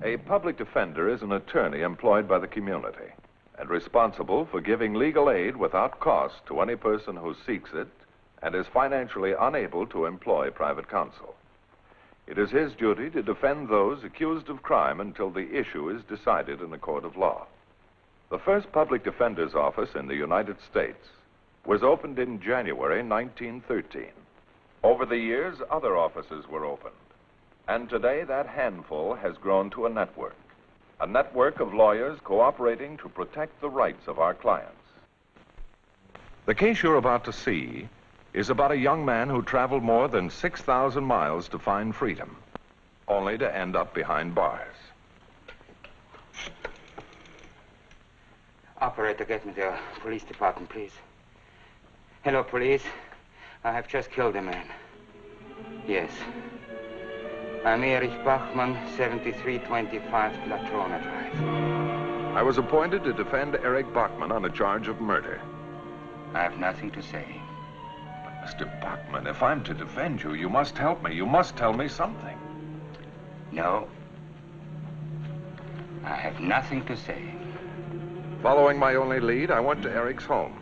A public defender is an attorney employed by the community and responsible for giving legal aid without cost to any person who seeks it and is financially unable to employ private counsel. It is his duty to defend those accused of crime until the issue is decided in a court of law. The first public defender's office in the United States was opened in January 1913. Over the years, other offices were opened. And today, that handful has grown to a network of lawyers cooperating to protect the rights of our clients. The case you're about to see is about a young man who traveled more than 6,000 miles to find freedom, only to end up behind bars. Operator, get me the police department, please. Hello, police. I have just killed a man. Yes. I'm Erich Bachman, 7325 Latrona Drive. I was appointed to defend Erich Bachman on a charge of murder. I have nothing to say. But, Mr. Bachman, if I'm to defend you, you must help me. You must tell me something. No. I have nothing to say. Following my only lead, I went to Erich's home.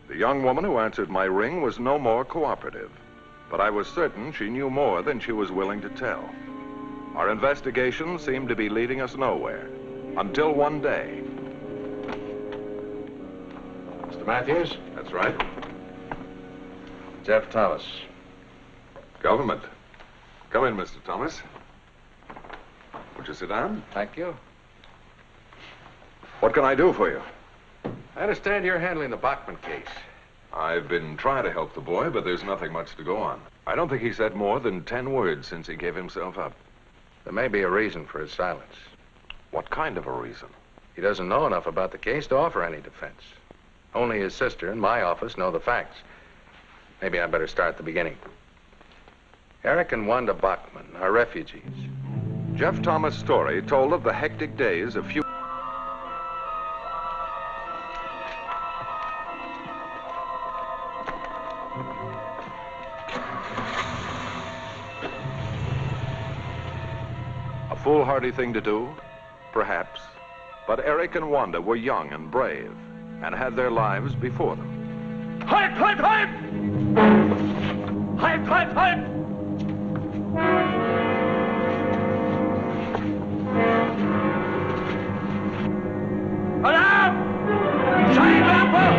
The young woman who answered my ring was no more cooperative, but I was certain she knew more than she was willing to tell. Our investigation seemed to be leading us nowhere, until one day. Mr. Matthews? That's right. Jeff Thomas. Government. Come in, Mr. Thomas. Would you sit down? Thank you. What can I do for you? I understand you're handling the Bachman case. I've been trying to help the boy, but there's nothing much to go on. I don't think he said more than 10 words since he gave himself up. There may be a reason for his silence. What kind of a reason? He doesn't know enough about the case to offer any defense. Only his sister and my office know the facts. Maybe I better start at the beginning. Erich and Wanda Bachman are refugees. Jeff Thomas' story told of the hectic days of few... A foolhardy thing to do? Perhaps. But Erich and Wanda were young and brave and had their lives before them. Halt, halt, halt! Halt, halt, halt! Alarm! Scheinwerfer!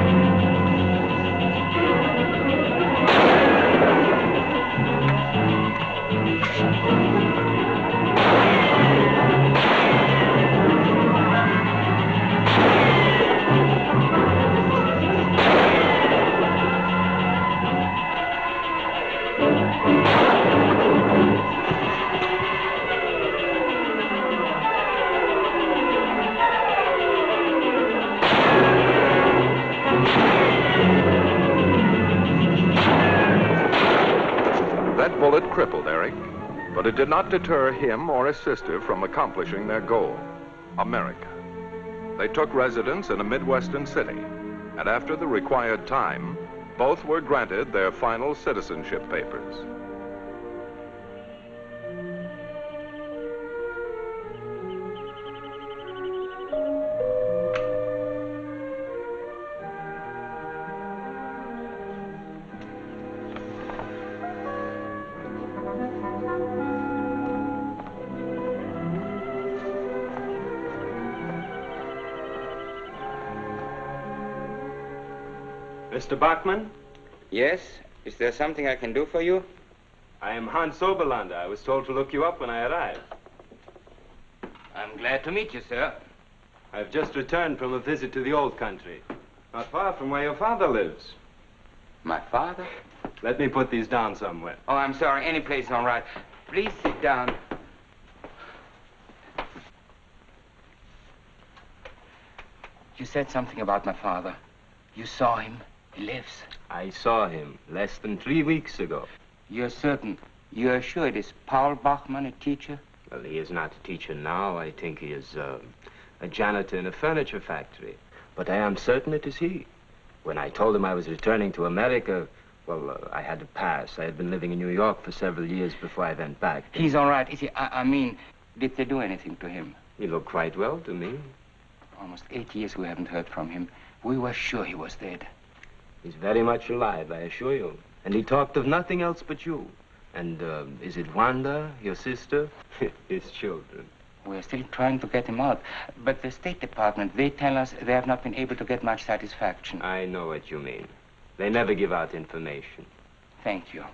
That bullet crippled Erich, but it did not deter him or his sister from accomplishing their goal, America. They took residence in a Midwestern city, and after the required time, both were granted their final citizenship papers. Mr. Bachman? Yes? Is there something I can do for you? I am Hans Oberlander. I was told to look you up when I arrived. I'm glad to meet you, sir. I've just returned from a visit to the old country, not far from where your father lives. My father? Let me put these down somewhere. Oh, I'm sorry. Any place is all right. Please sit down. You said something about my father. You saw him. He lives. I saw him less than 3 weeks ago. You're certain? You're sure it is Paul Bachman, a teacher? Well, he is not a teacher now. I think he is a janitor in a furniture factory. But I am certain it is he. When I told him I was returning to America, well, I had to pass. I had been living in New York for several years before I went back. He's all right. Is he? I mean, did they do anything to him? He looked quite well to me. Almost 8 years we haven't heard from him. We were sure he was dead. He's very much alive, I assure you. And he talked of nothing else but you. And is it Wanda, your sister? His children. We're still trying to get him out. But the State Department, they tell us they have not been able to get much satisfaction. I know what you mean. They never give out information. Thank you.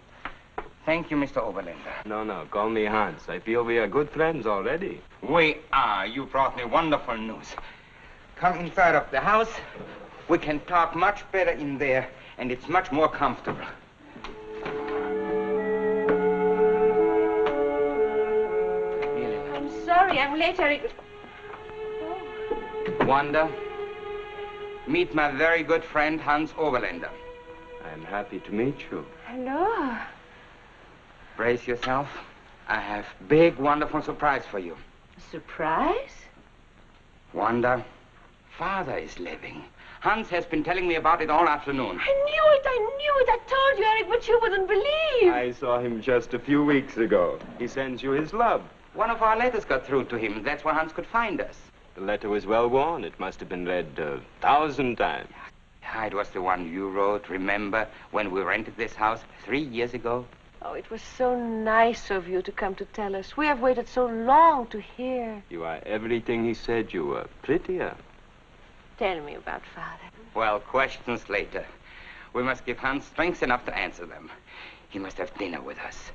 Thank you, Mr. Oberländer. No, call me Hans. I feel we are good friends already. We are. You brought me wonderful news. Come inside of the house. We can talk much better in there, and it's much more comfortable. I'm sorry, I'm late, Erich. Wanda, meet my very good friend, Hans Oberländer. I'm happy to meet you. Hello. Brace yourself. I have big, wonderful surprise for you. A surprise? Wanda, Father is living. Hans has been telling me about it all afternoon. I knew it. I told you, Erich, but you wouldn't believe. I saw him just a few weeks ago. He sends you his love. One of our letters got through to him. That's where Hans could find us. The letter was well worn. It must have been read 1,000 times. Ah, it was the one you wrote, remember, when we rented this house 3 years ago? Oh, it was so nice of you to come to tell us. We have waited so long to hear. You are everything he said you were. Prettier. Tell me about Father. Well, questions later. We must give Hans strength enough to answer them. He must have dinner with us.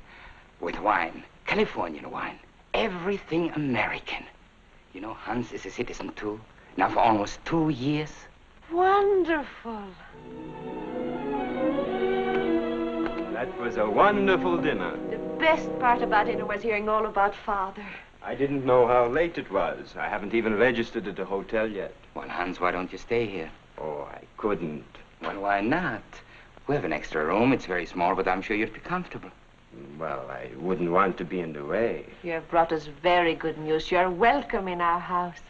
With wine. Californian wine. Everything American. You know, Hans is a citizen, too. Now for almost 2 years. Wonderful. That was a wonderful dinner. The best part about dinner was hearing all about Father. I didn't know how late it was. I haven't even registered at the hotel yet. Well, Hans, why don't you stay here? Oh, I couldn't. Well, why not? We have an extra room. It's very small, but I'm sure you'd be comfortable. Well, I wouldn't want to be in the way. You have brought us very good news. You are welcome in our house.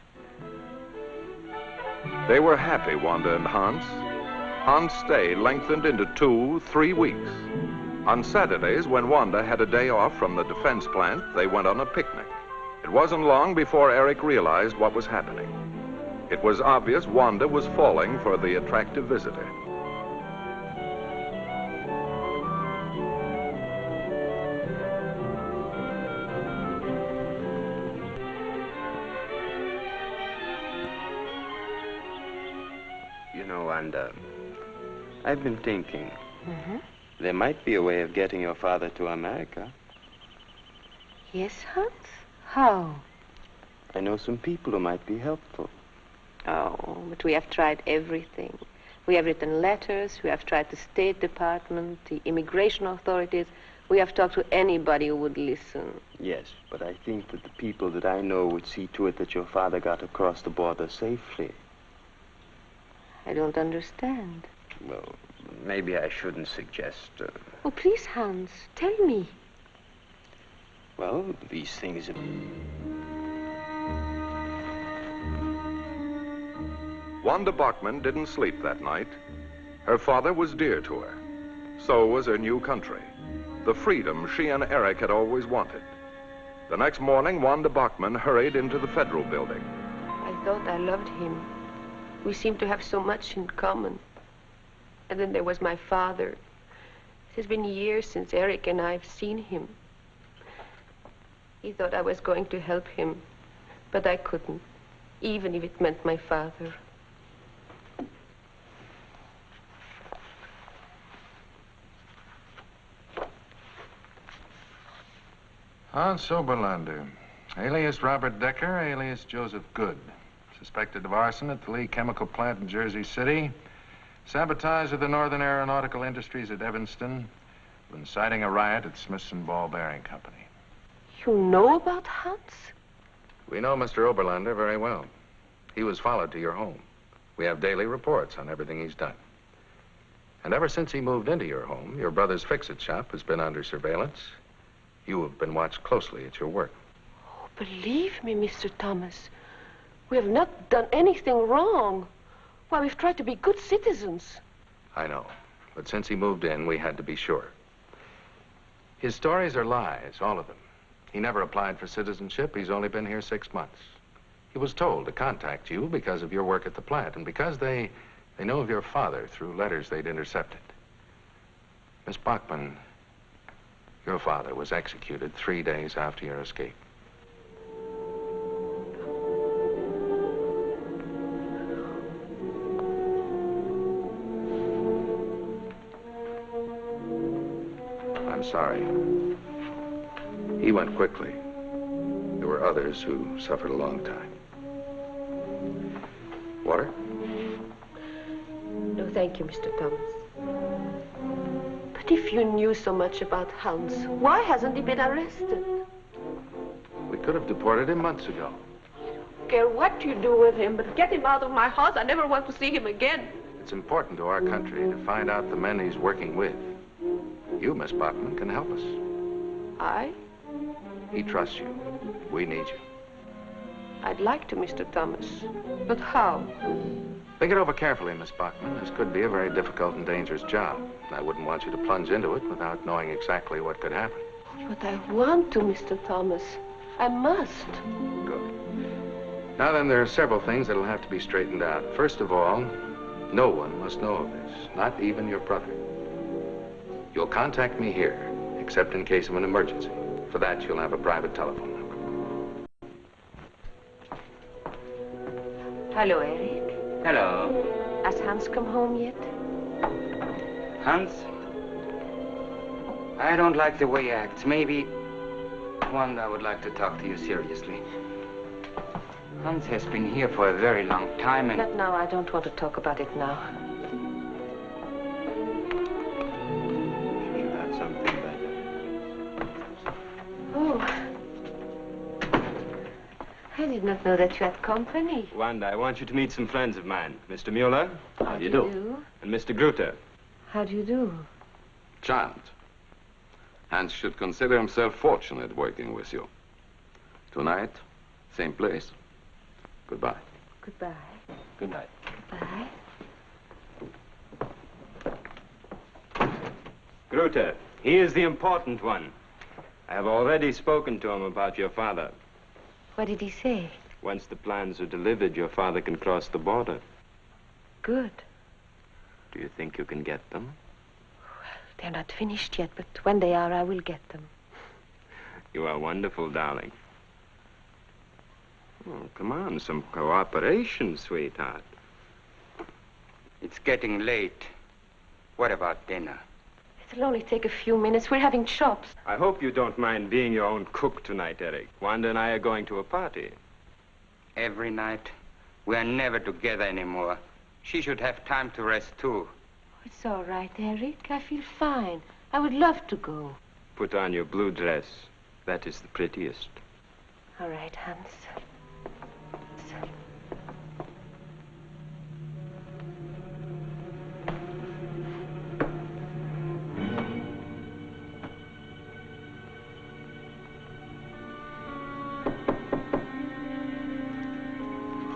They were happy, Wanda and Hans. Hans' stay lengthened into 2-3 weeks. On Saturdays, when Wanda had a day off from the defense plant, they went on a picnic. It wasn't long before Erich realized what was happening. It was obvious Wanda was falling for the attractive visitor. You know, Wanda, I've been thinking. Mm-hmm. There might be a way of getting your father to America. Yes, Hans? How? I know some people who might be helpful. Oh, but we have tried everything. We have written letters. We have tried the State Department, the immigration authorities. We have talked to anybody who would listen. Yes, but I think that the people that I know would see to it that your father got across the border safely. I don't understand. Well, maybe I shouldn't suggest... Oh, please, Hans, tell me. Well, these things... Wanda Bachman didn't sleep that night. Her father was dear to her. So was her new country, the freedom she and Erich had always wanted. The next morning, Wanda Bachman hurried into the federal building. I thought I loved him. We seemed to have so much in common. And then there was my father. It has been years since Erich and I have seen him. He thought I was going to help him, but I couldn't, even if it meant my father. Hans Oberländer, alias Robert Decker, alias Joseph Good. Suspected of arson at the Lee Chemical Plant in Jersey City. Sabotage of the Northern Aeronautical Industries at Evanston. Inciting a riot at Smithson Ball Bearing Company. You know about Hans? We know Mr. Oberländer very well. He was followed to your home. We have daily reports on everything he's done. And ever since he moved into your home, your brother's fix-it shop has been under surveillance. You have been watched closely at your work. Oh, believe me, Mr. Thomas. We have not done anything wrong. Why, we've tried to be good citizens. I know. But since he moved in, we had to be sure. His stories are lies, all of them. He never applied for citizenship. He's only been here 6 months. He was told to contact you because of your work at the plant and because they know of your father through letters they'd intercepted. Miss Bachman, your father was executed 3 days after your escape. I'm sorry. He went quickly. There were others who suffered a long time. Water? No, thank you, Mr. Thomas. But if you knew so much about Hans, why hasn't he been arrested? We could have deported him months ago. I don't care what you do with him, but get him out of my house. I never want to see him again. It's important to our country to find out the men he's working with. You, Miss Bachman, can help us. I? He trusts you. We need you. I'd like to, Mr. Thomas. But how? Think it over carefully, Miss Bachman. This could be a very difficult and dangerous job. I wouldn't want you to plunge into it without knowing exactly what could happen. But I want to, Mr. Thomas. I must. Good. Now then, there are several things that'll have to be straightened out. First of all, no one must know of this, not even your brother. You'll contact me here, except in case of an emergency. For that, you'll have a private telephone number. Hello, Erich. Hello. Has Hans come home yet? Hans? I don't like the way he acts. Maybe Wanda would like to talk to you seriously. Hans has been here for a very long time and... Not now. I don't want to talk about it now. You had something better. Oh. I did not know that you had company. Wanda, I want you to meet some friends of mine. Mr. Mueller. How do you do? And Mr. Grutter. How do you do? Child, Hans should consider himself fortunate working with you. Tonight, same place. Goodbye. Goodbye. Good night. Goodbye. Grutter, he is the important one. I have already spoken to him about your father. What did he say? Once the plans are delivered, your father can cross the border. Good. Do you think you can get them? They're not finished yet, but when they are, I will get them. You are wonderful, darling. Oh, come on, some cooperation, sweetheart. It's getting late. What about dinner? It'll only take a few minutes. We're having chops. I hope you don't mind being your own cook tonight, Erich. Wanda and I are going to a party. Every night. We are never together anymore. She should have time to rest, too. It's all right, Erich. I feel fine. I would love to go. Put on your blue dress. That is the prettiest. All right, Hans.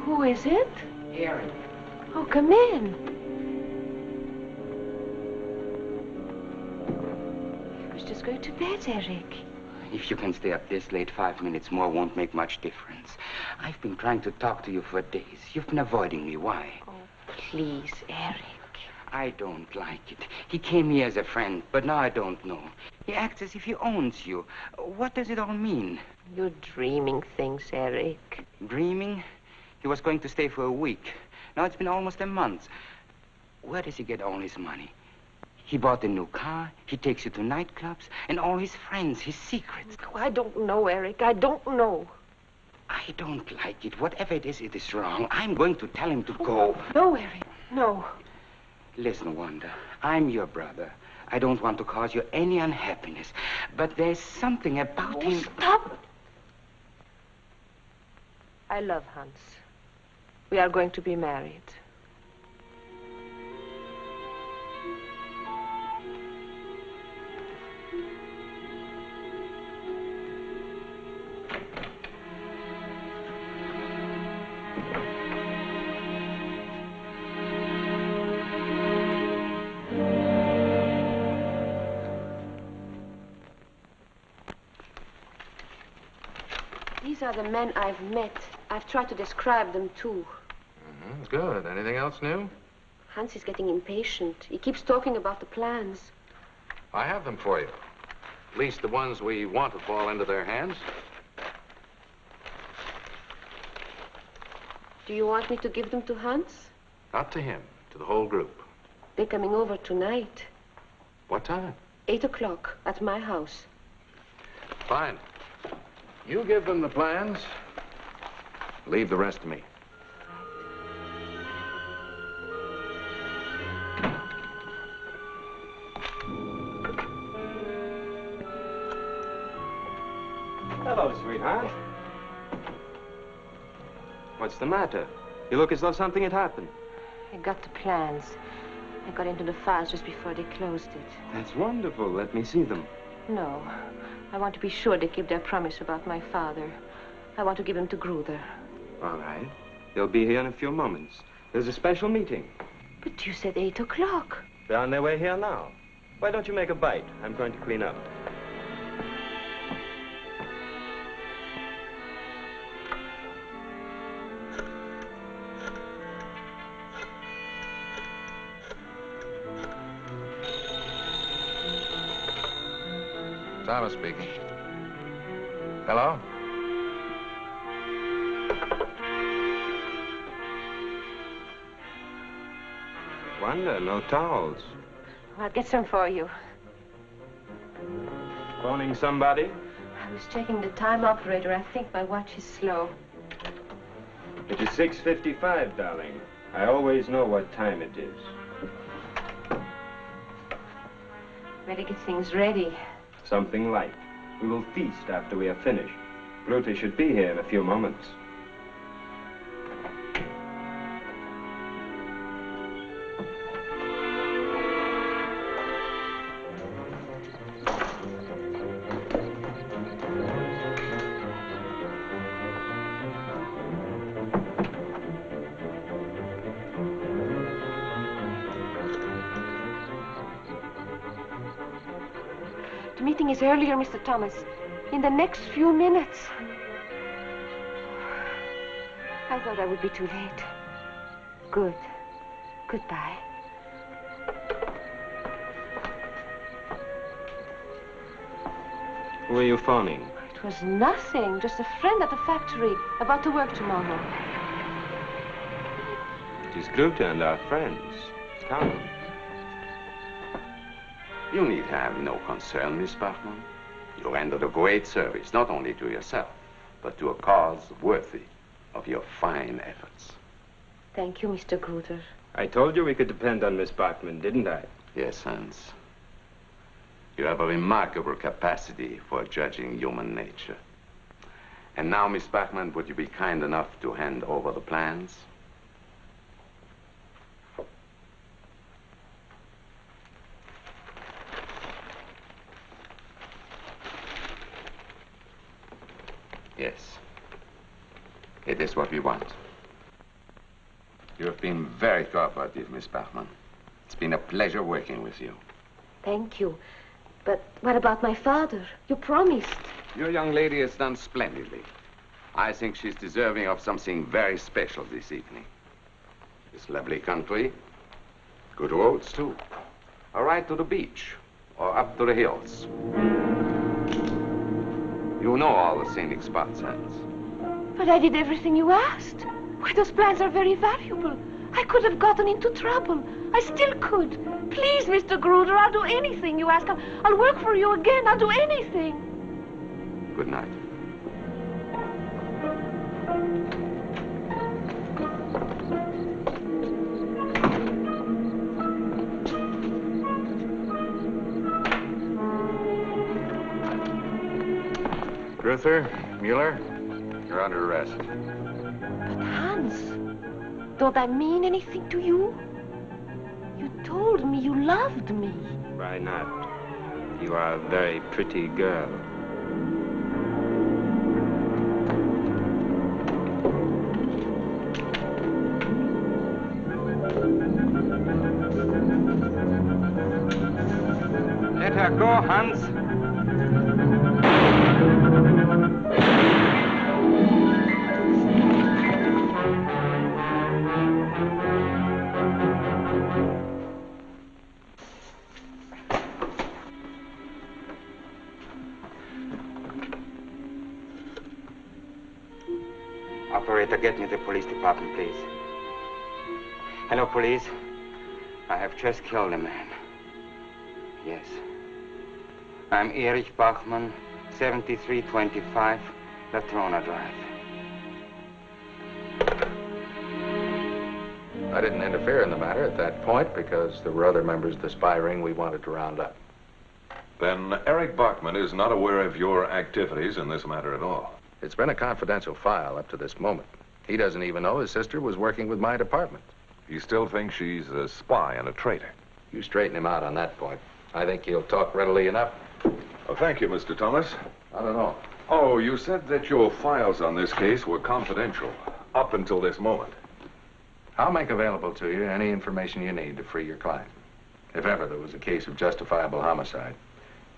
Who is it? Erich. Oh, come in. I was just going to bed, Erich. If you can stay up this late, 5 minutes more won't make much difference. I've been trying to talk to you for days. You've been avoiding me. Why? Oh, please, Erich. I don't like it. He came here as a friend, but now I don't know. He acts as if he owns you. What does it all mean? You're dreaming things, Erich. Dreaming? He was going to stay for a week. Now it's been almost a month. Where does he get all his money? He bought a new car, he takes you to nightclubs, and all his friends, his secrets. Oh, I don't know, Erich. I don't know. I don't like it. Whatever it is wrong. I'm going to tell him to go. No, Erich. No. Listen, Wanda, I'm your brother. I don't want to cause you any unhappiness, but there's something about him... Stop! I love Hans. We are going to be married. These are the men I've met. I've tried to describe them, too. Good. Anything else new? Hans is getting impatient. He keeps talking about the plans. I have them for you. At least the ones we want to fall into their hands. Do you want me to give them to Hans? Not to him, to the whole group. They're coming over tonight. What time? 8 o'clock at my house. Fine. You give them the plans. Leave the rest to me. Hello, sweetheart. What's the matter? You look as though something had happened. I got the plans. I got into the files just before they closed it. That's wonderful. Let me see them. No. I want to be sure they keep their promise about my father. I want to give them to Gruder. All right. They'll be here in a few moments. There's a special meeting. But you said 8 o'clock. They're on their way here now. Why don't you make a bite? I'm going to clean up. Thomas speaking. Hello? Wanda, no towels. I'll get some for you. Phoning somebody? I was checking the time, operator. I think my watch is slow. It is 6:55, darling. I always know what time it is. Better get things ready. Something light. We will feast after we have finished. Gruder should be here in a few moments. The meeting is earlier, Mr. Thomas. In the next few minutes. I thought I would be too late. Good. Goodbye. Who are you phoning? It was nothing. Just a friend at the factory about to work tomorrow. It is Gruder and our friends. Come. You need have no concern, Miss Bachman. You rendered a great service, not only to yourself, but to a cause worthy of your fine efforts. Thank you, Mr. Gruder. I told you we could depend on Miss Bachman, didn't I? Yes, Hans. You have a remarkable capacity for judging human nature. And now, Miss Bachman, would you be kind enough to hand over the plans? Yes. It is what we want. You have been very cooperative, Miss Bachman. It's been a pleasure working with you. Thank you. But what about my father? You promised. Your young lady has done splendidly. I think she's deserving of something very special this evening. This lovely country, good roads, too. A ride to the beach or up to the hills. You know all the scenic spots, Hans. But I did everything you asked. Why, those plans are very valuable. I could have gotten into trouble. I still could. Please, Mr. Gruder, I'll do anything you ask. I'll work for you again. I'll do anything. Good night. Gruder, Mueller, you're under arrest. But Hans, don't I mean anything to you? You told me you loved me. Why not? You are a very pretty girl. Let her go, Hans. Operator, get me the police department, please. Hello, police. I have just killed a man. Yes. I'm Erich Bachman, 7325 Latrona Drive. I didn't interfere in the matter at that point because there were other members of the spy ring we wanted to round up. Then Erich Bachman is not aware of your activities in this matter at all. It's been a confidential file up to this moment. He doesn't even know his sister was working with my department. He still thinks she's a spy and a traitor. You straighten him out on that point. I think he'll talk readily enough. Well, thank you, Mr. Thomas. Not at all. Oh, you said that your files on this case were confidential up until this moment. I'll make available to you any information you need to free your client. If ever there was a case of justifiable homicide,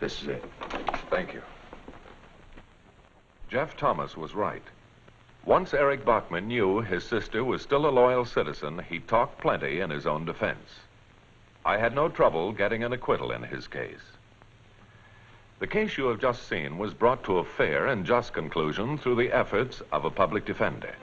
this is it. Thank you. Jeff Thomas was right. Once Erich Bachman knew his sister was still a loyal citizen, he talked plenty in his own defense. I had no trouble getting an acquittal in his case. The case you have just seen was brought to a fair and just conclusion through the efforts of a public defender.